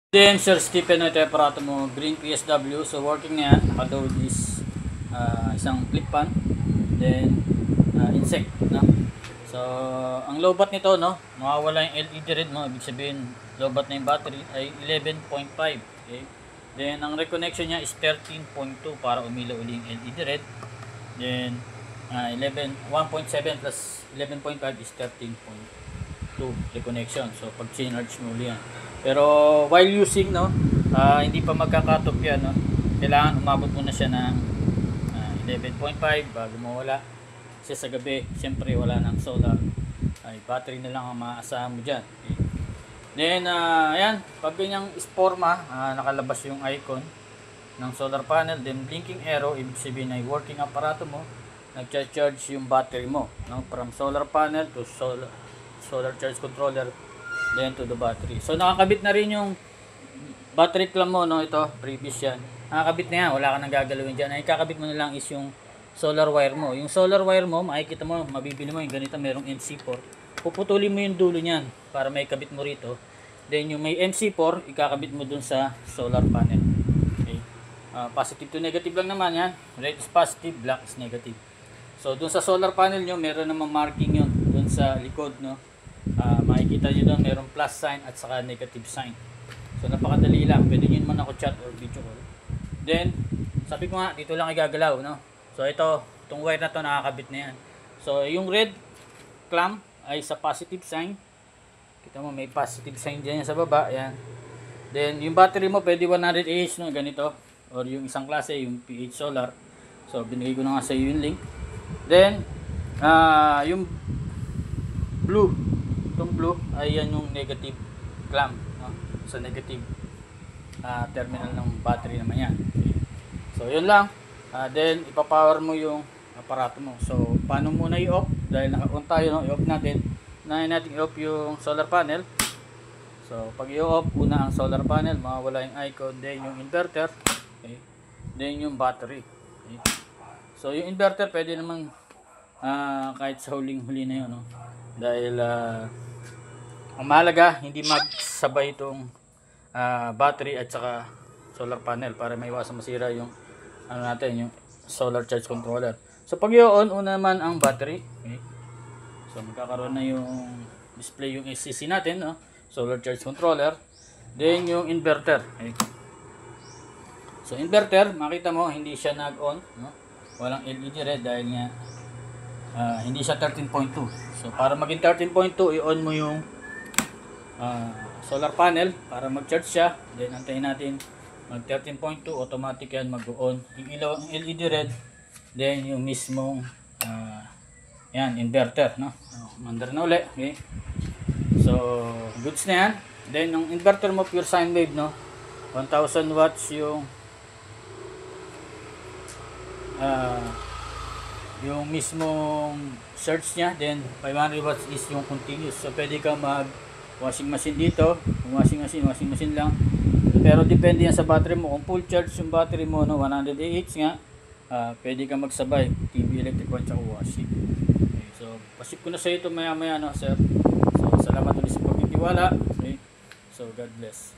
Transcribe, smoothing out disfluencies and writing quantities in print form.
Then Sir Stephen, ito yung aparato mo, green PSW. So working na yan, nakaload is isang flip pan, then insect, no? So ang lowbat nito, no, mawawala yung LED red mo, ibig sabihin lowbat na yung battery ay 11.5. Okay? Then ang reconnection niya is 13.2 para umilaw uli yung LED red. Then 1.7 plus 11.5 is 13.2 reconnection. So pag charge mo uli yan. Pero while using, no, hindi pa magkakatop yan, no. Kailangan umabot muna siya ng 11.5 bago mawala. Kasi sa gabi, siyempre wala ng solar, ay battery na lang ang maaasahan mo dyan. Okay. Then ayan, pag ganyang isporma, nakalabas yung icon ng solar panel, then blinking arrow, ibig sabihin ay working aparato mo, nag-charge yung battery mo, no, from solar panel to solar charge controller, then to the battery. So nakakabit na rin yung battery clamp mo, no, ito previous yan, nakakabit na yan, wala ka nang gagalawin dyan. Ay kakabit mo na lang is yung solar wire mo. Yung solar wire mo, makikita mo, mabibili mo yung ganito, merong MC4, puputulin mo yung dulo nyan para may kabit mo rito, then yung may MC4 ikakabit mo dun sa solar panel. Okay. Positive to negative lang naman yan, red is positive, black is negative. So dun sa solar panel nyo, meron namang marking yun dun sa likod, no. Makikita nyo doon, merong plus sign at saka negative sign. So napakadali lang, pwede nyo naman ako chat or video call. Then sabi ko nga, dito lang igagalaw, no. So itong wire na to nakakabit na yan. So yung red clamp ay sa positive sign, kita mo may positive sign dyan sa baba, yan. Then yung battery mo pwede 100 Ah, no, ganito, or yung isang klase, yung PH solar. So binigay ko na nga sa iyo yung link. Then yung blue, itong blue ay yan yung negative clamp, no? Sa negative terminal ng battery naman yan. Okay. So yun lang. Then ipapower mo yung aparato mo. So paano muna i-off? Dahil naka-on tayo, no? I-off natin. Unahin natin i-off yung solar panel. So pag i-off, una ang solar panel, mawawala yung icon, then yung inverter, okay, then yung battery. Okay. So yung inverter pwede namang kahit sa huling-huli na yun, no? Dahil ang mahalaga, hindi magsabay itong battery at saka solar panel para maiwasan masira yung yung solar charge controller. So pag i-on, una naman ang battery. Okay. So magkakaroon na yung display yung SCC natin, no? Solar charge controller. Then yung inverter. Okay. So inverter, makita mo hindi siya nag-on, no? Walang LED red dahil nga hindi siya 13.2. So para maging 13.2, i-on mo yung solar panel para mag-charge siya. Then antayin natin mag 13.2, automatic yan mag-on. Yung ilaw ang LED red, then yung mismong yan, inverter, no? Mandar na uli. Okay. So goods na yan. Then yung inverter mo pure sine wave, no? 1000 watts yung mismong surge niya, then 500 watts is yung continuous. So pwede ka mag washing machine dito, washing machine lang. Pero depende yan sa battery mo. Kung full charge yung battery mo, no, 100 Ah nga, pwede ka magsabay TV, electric fan, tsaka washing. Okay, so pasip ko na sa ito maya maya, no, sir. So salamat ulit sa pagtitiwala. Okay. So God bless.